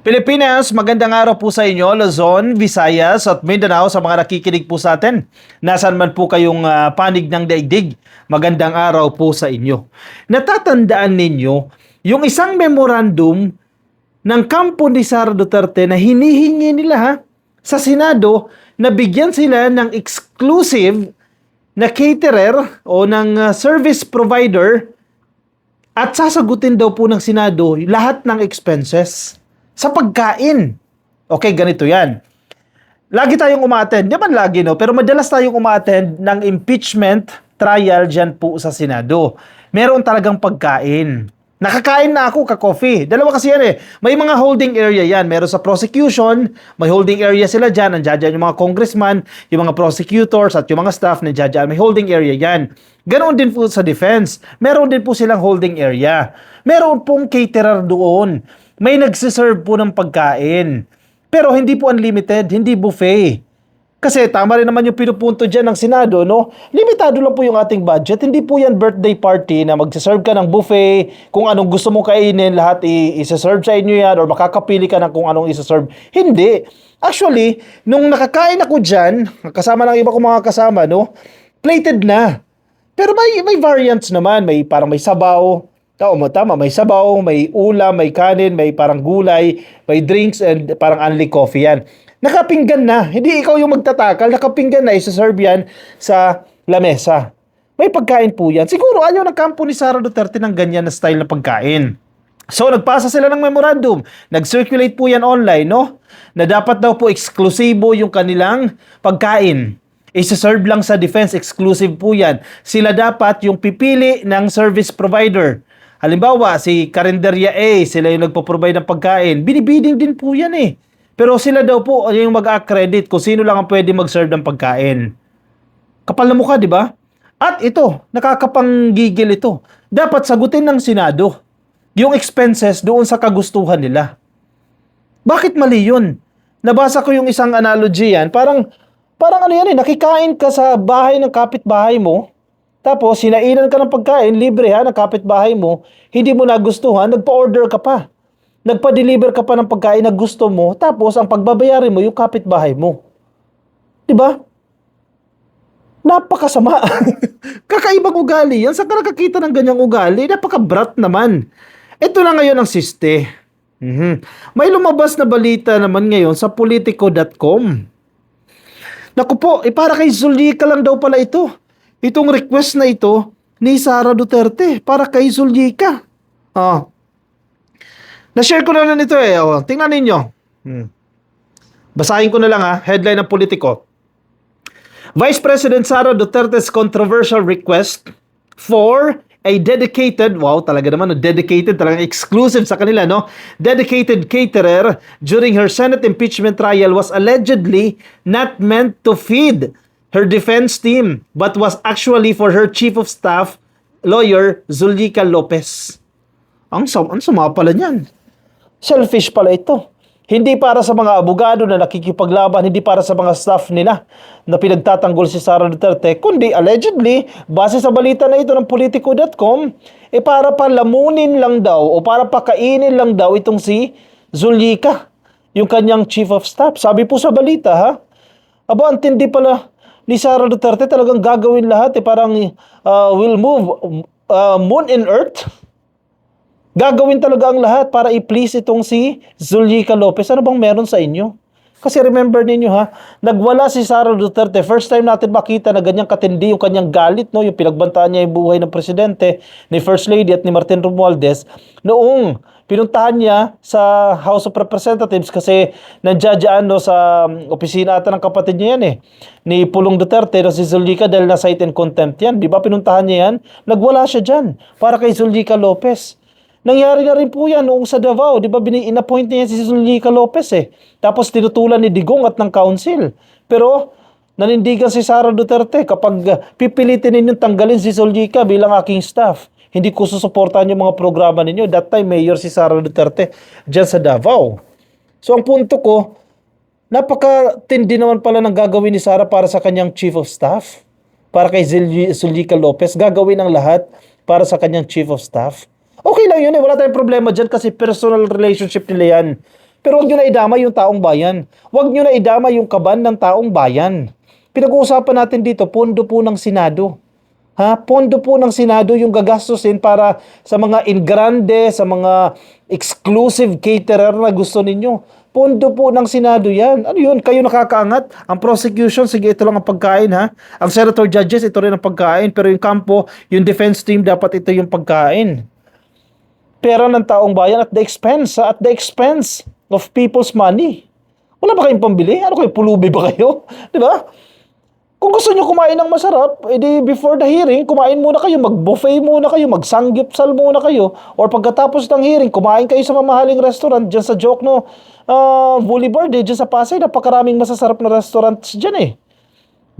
Pilipinas, magandang araw po sa inyo, Luzon, Visayas at Mindanao sa mga nakikinig po sa atin. Nasaan man po kayong panig ng daigdig, magandang araw po sa inyo. Natatandaan ninyo yung isang memorandum ng kampo ni Sara Duterte na hinihingi nila sa Senado na bigyan sila ng exclusive na caterer o ng service provider at sasagutin daw po ng Senado lahat ng expenses sa pagkain. Okay, ganito yan. Lagi tayong umaattend, di man lagi no, pero madalas tayong umaattend ng impeachment trial dyan po sa Senado. Meron talagang pagkain. Nakakain na ako ka-coffee. Dalawa kasi yan eh. May mga holding area yan. Meron sa prosecution, may holding area sila dyan. Nandiyan dyan yung mga congressman, yung mga prosecutors at yung mga staff nandiyan dyan. May holding area yan. Ganoon din po sa defense. Meron din po silang holding area. Meron pong caterer doon. May nagsiserve po ng pagkain. Pero hindi po unlimited, hindi buffet. Kasi tama rin naman yung pinupunto dyan ng Senado, no? Limitado lang po yung ating budget. Hindi po yan birthday party na magsiserve ka ng buffet, kung anong gusto mo kainin, lahat i-serve sa inyo yan, or makakapili ka ng kung anong i-serve. Hindi. Actually, nung nakakain ako dyan, kasama ng iba kong mga kasama, no? Plated na. Pero may variants naman. May parang may sabaw. Tama, may sabaw, may ulam, may kanin, may parang gulay, may drinks, and parang only coffee yan. Nakapinggan na. Hindi ikaw yung magtatakal. Nakapinggan na. Isa-serve yan sa lamesa. May pagkain po yan. Siguro ayaw ng kampo ni Sara Duterte ng ganyan na style na pagkain. So, nagpasa sila ng memorandum. Nag-circulate po yan online, no? Na dapat daw po eksklusibo yung kanilang pagkain. Isa-serve lang sa defense. Exclusive po yan. Sila dapat yung pipili ng service provider. Halimbawa, si Carinderia A, sila yung nagpo-provide ng pagkain. Binibiding din po yan eh. Pero sila daw po yung mag-accredit kung sino lang ang pwede mag-serve ng pagkain. Kapal na mukha, di ba? At ito, nakakapanggigil ito. Dapat sagutin ng Senado yung expenses doon sa kagustuhan nila. Bakit mali yun? Nabasa ko yung isang analogy yan. Parang ano yan eh, nakikain ka sa bahay ng kapitbahay mo, tapos sinainan ka ng pagkain, libre ng kapitbahay mo, hindi mo nagustuhan, nagpa-order ka pa. Nagpa-deliver ka pa ng pagkain na gusto mo, tapos ang pagbabayarin mo yung kapitbahay mo. 'Di ba? Napakasama. Kakaibang ugali yan. Saan ka nakakita ng ganyang ugali? Napaka-brat naman. Ito na ngayon ang siste. May lumabas na balita naman ngayon sa politico.com. Naku po, para kay Zulika lang daw pala ito. Itong request na ito ni Sara Duterte para kay Zulika. Na-share ko na lang ito eh. Tingnan ninyo. Basahin ko na lang headline ng Politico. Vice President Sara Duterte's controversial request for a dedicated, wow, talaga naman, dedicated, talagang exclusive sa kanila, no? Dedicated caterer during her Senate impeachment trial was allegedly not meant to feed her defense team, but was actually for her chief of staff, lawyer Zulika Lopez. Ang sama pala niyan. Selfish pala ito. Hindi para sa mga abogado na nakikipaglaban, hindi para sa mga staff nila na pinagtatanggol si Sara Duterte, kundi allegedly, base sa balita na ito ng Politico.com, para palamunin lang daw o para pakainin lang daw itong si Zulika, yung kanyang chief of staff. Sabi po sa balita, aba, ang tindi pala ni Sara Duterte, talagang gagawin lahat parang will move moon and earth. Gagawin talaga ang lahat para i-please itong si Zulika Lopez. Ano bang meron sa inyo? Kasi remember ninyo nagwala si Sara Duterte. First time natin makita na ganyang katindi yung kanyang galit, no? Yung pinagbantaan niya yung buhay ng presidente, ni First Lady at ni Martin Romualdez, noong pinuntahan niya sa House of Representatives kasi nandiyan sa opisina ata ng kapatid niya yan ni Pulong Duterte na si Zulika dahil na cite and contempt yan. Di ba pinuntahan niya yan? Nagwala siya dyan para kay Zulika Lopez. Nangyari na rin po yan noong sa Davao. Di ba in-appoint niya si Zulika Lopez Tapos tinutulan ni Digong at ng council. Pero nanindigan si Sara Duterte kapag pipilitin ninyong tanggalin si Zulika bilang aking staff, hindi ko susuportahan yung mga programa ninyo. That time, Mayor si Sara Duterte dyan sa Davao. So, ang punto ko, napakatindi naman pala ng gagawin ni Sara para sa kanyang chief of staff. Para kay Zulika Lopez, gagawin ang lahat para sa kanyang chief of staff. Okay lang yun Wala tayong problema dyan kasi personal relationship nila yan. Pero wag nyo na idama yung taong bayan. Wag nyo na idama yung kaban ng taong bayan. Pinag-uusapan natin dito, pondo po ng Senado. Ha? Pondo po ng Senado yung gagastusin para sa mga in grande, sa mga exclusive caterer na gusto ninyo. Pondo po ng Senado yan. Ano yun? Kayo nakakaangat? Ang prosecution, sige, ito lang ang pagkain, ha? Ang senator judges, ito rin ang pagkain. Pero yung kampo, yung defense team, dapat ito yung pagkain. Pera ng taong bayan at the expense of people's money. Wala ba kayong pambili? Ano kayo, pulubi ba kayo? Di ba? Kung gusto nyo kumain ng masarap, edi before the hearing, kumain muna kayo, mag-buffet muna kayo, magsanggipsal muna kayo, or pagkatapos ng hearing, kumain kayo sa mamahaling restaurant dyan sa Jokno Boulevard, dyan sa Pasay, napakaraming masasarap na restaurants dyan eh.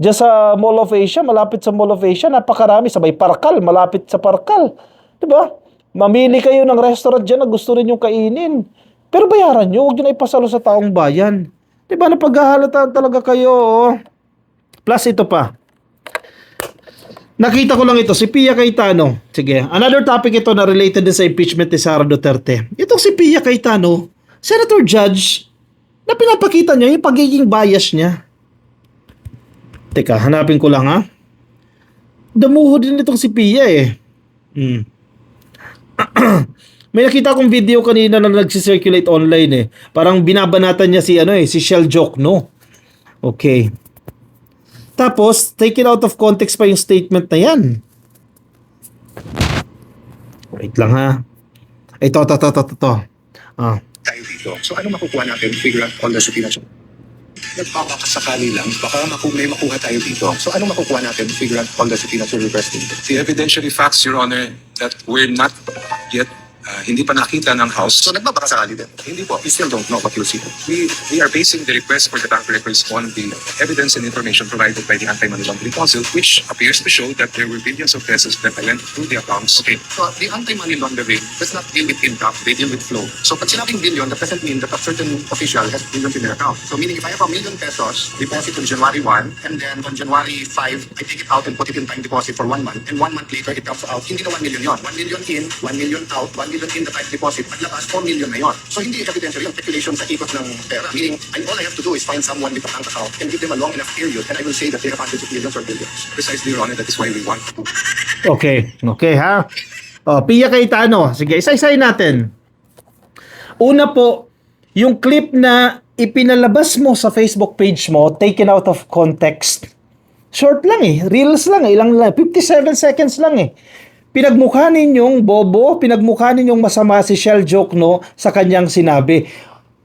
Dyan sa Mall of Asia, malapit sa Mall of Asia, napakarami, sa may Parkal, malapit sa Parkal. Diba? Mamili kayo ng restaurant dyan na gusto rin yung kainin. Pero bayaran nyo, huwag nyo na ipasalo sa taong bayan. Diba, napaghahalataan talaga kayo, oh. Plus ito pa. Nakita ko lang ito, si Pia Cayetano. Sige, another topic ito na related din sa impeachment ni Sara Duterte. Itong si Pia Cayetano, Senator Judge, na pinapakita niya yung pagiging bias niya. Teka, hanapin ko lang ha. Damuho din itong si Pia eh. May nakita akong video kanina na nagsisirculate online eh. Parang binabanatan niya si Shell Jokno. Okay. Tapos, taken out of context pa yung statement na yan. Wait lang ha. Ito. Tayo dito. So ano makukuha natin? Figure out all the subpoenas. Nagpapakasakali lang, baka may makuha tayo dito. So ano makukuha natin? Figure out all the subpoenas we're requesting. The evidentiary facts, Your Honor, that we're not yet, hindi pa nakita ng House. So nagpapakasakali din? Hindi po. We still don't know what you'll see. We are basing the request for the bank records on the evidence and information provided by the Anti-Money Laundering Council, which appears to show that there were billions of pesos that went through the accounts. Okay. So the anti-money laundering does not deal with income, they deal with flow. So pag sinabing billion, that doesn't mean that a certain official has billions in their account. So meaning if I have ₱1 million deposit on January 1, and then on January 5, I take it out and put it in time deposit for 1 month, and 1 month later it comes out, hindi na 1 million yun. 1 million in, 1 million out, 1 million in the time deposit, paglabas 4 million na yun. So hindi evidentiary yung speculation sa ikot ng pera. Meaning, all I have to do is find someone with a bank account and give them a long enough period, and I will say that they have hundreds of millions or billions. Precisely, Your Honor, that is why we want. Okay ha. Pia Cayetano. Sige, isa-isahin natin. Una po, yung clip na ipinalabas mo sa Facebook page mo, taken out of context. Short lang eh. Reels lang eh. Ilang lang. 57 seconds lang eh. Pinagmukha ninyong bobo, pinagmukha ninyong masama si Shell Jokno sa kanyang sinabi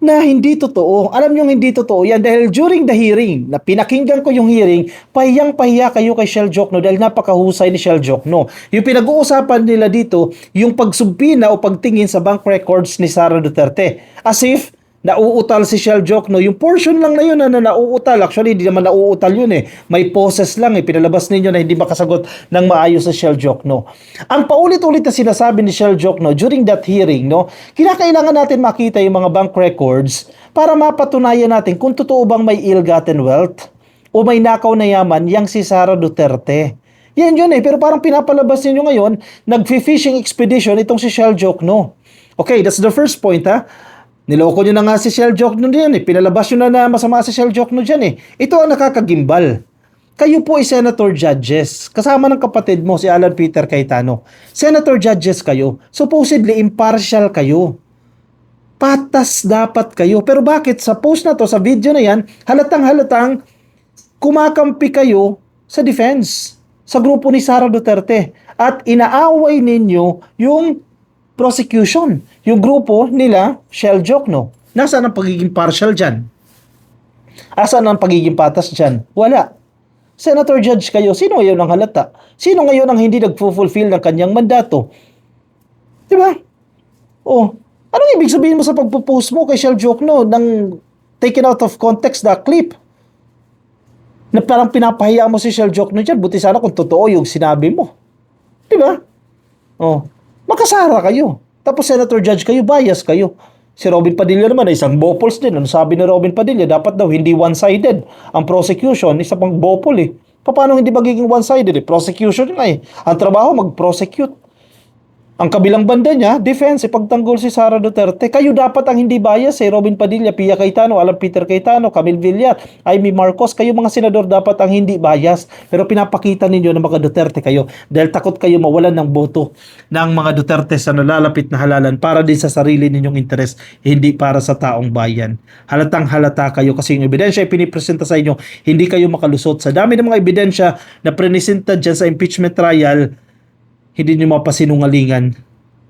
na hindi totoo. Alam nyo hindi totoo yan dahil during the hearing, na pinakinggan ko yung hearing, pahiyang-pahiya kayo kay Shell Jokno dahil napakahusay ni Shell Jokno. Yung pinag-uusapan nila dito, yung pagsubpina o pagtingin sa bank records ni Sara Duterte. As if nauutal si Shell Jokno. Yung portion lang na yun na nauutal. Actually, hindi naman nauutal yun eh. May poses lang eh. Pinalabas ninyo na hindi makasagot ng maayos sa Shell Jokno. Ang paulit-ulit na sinasabi ni Shell Jokno during that hearing, no, kinakailangan natin makita yung mga bank records para mapatunayan natin kung totoo bang may ill-gotten wealth o may nakaw na yaman yang si Sara Duterte. Yan yun eh. Pero parang pinapalabas ninyo ngayon, nag-fishing expedition itong si Shell Jokno. Okay, that's the first point ha. Niloko nyo na nga si Shell Jokno diyan eh. Pinalabas nyo na masama si Shell Jokno dyan eh. Ito ang nakakagimbal. Kayo po ay senator judges. Kasama ng kapatid mo si Alan Peter Cayetano. Senator judges kayo. Supposedly impartial kayo. Patas dapat kayo. Pero bakit sa post na to, sa video na yan, halatang-halatang kumakampi kayo sa defense. Sa grupo ni Sara Duterte. At inaaway ninyo yung prosecution. Yung grupo nila, Shell Jokno. Nasaan ang pagiging partial dyan? Asan ang pagiging patas dyan? Wala. Senator Judge kayo, sino ngayon ang halata? Sino ngayon ang hindi nag-fulfill ng kanyang mandato? Diba? Oh, anong ibig sabihin mo sa pagpo-post mo kay Shell Jokno ng taken out of context na clip? Na parang pinapahiya mo si Shell Jokno dyan. Buti sana kung totoo yung sinabi mo. Diba? Oh, makasara kayo. Tapos Senator Judge kayo, bias kayo. Si Robin Padilla naman ay isang bopols din. Ano sabi ni Robin Padilla? Dapat daw hindi one-sided. Ang prosecution, isa pang bopol eh. Paano hindi magiging one-sided eh? Prosecution nga eh. Ang trabaho, mag-prosecute. Ang kabilang banda niya, defense, pagtanggol si Sara Duterte. Kayo dapat ang hindi bias Robin Padilla, Pia Cayetano, Alan Peter Cayetano, Camille Villar, Amy Marcos. Kayo mga senador dapat ang hindi bias. Pero pinapakita ninyo na mga Duterte kayo dahil takot kayo mawalan ng boto ng mga Duterte sa nalalapit na halalan para din sa sarili ninyong interes, hindi para sa taong bayan. Halatang halata kayo kasi yung ebidensya ay pinipresenta sa inyo, hindi kayo makalusot. Sa dami ng mga ebidensya na presenta dyan sa impeachment trial, hindi nyo mapasinungalingan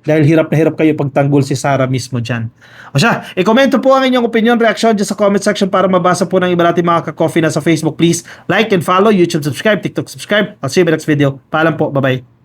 dahil hirap na hirap kayo pagtanggol si Sara mismo dyan. O siya, i-komento po ang inyong opinion, reaction dyan sa comment section para mabasa po ng iba natin mga ka-coffee na sa Facebook. Please like and follow, YouTube subscribe, TikTok subscribe. I'll see you in my next video. Paalam po, bye-bye.